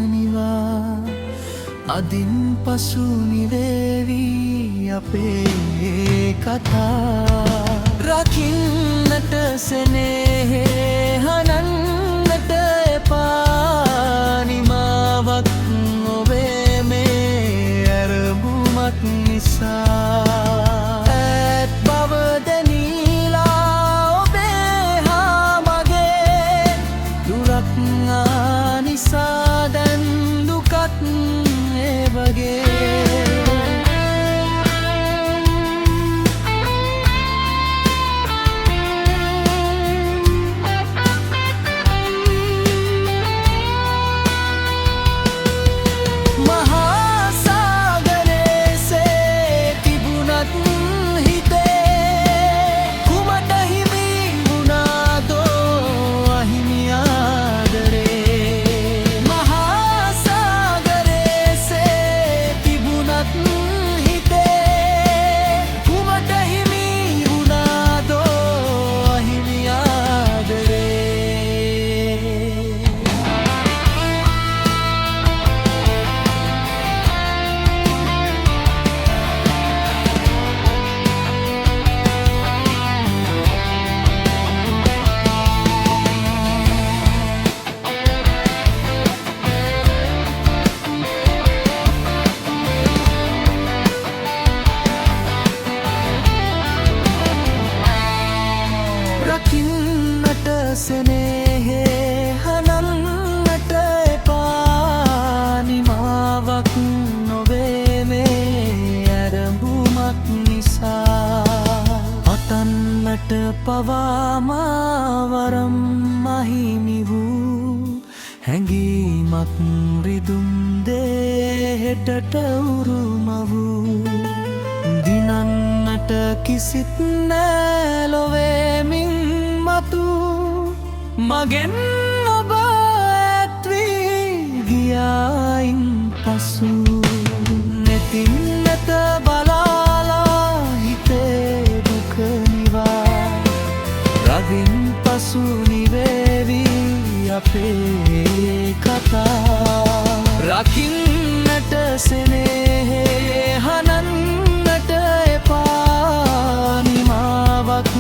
නිවා අදින් පසු නිවේවි අපේ කතා රකින්නට සෙනෙහේ හනන්නට එපා නිමාවක් ඔබේ මේ ඇරඹුමක් නිසා ඈත් බව දැනීලා ඔබේ හා මගේ දුරක් ආ නිසා දැන් දුකත් ඒ වගේ රකින්නට සෙනෙහේ හනන්නට එපා නිමාවක් නොවේ මේ ඇරඹුමක් නිසා අතන්නට පවා වරම් අහිමි වූ හැඟීමක් රිදුම් දෙහෙටට උරුම වූ දිනන්නට කිසිත් නෑ ලොවේ මින් මතු මගෙන් ඔබ ඇත්වී ගියායින් පසු නෙතින් නැත බලාලා හිතේ දුක නිවා රදින් පසු නිවේවි අපේ කතා රකින්නට සෙනෙහේ හනන්නට එපා නිමාවක්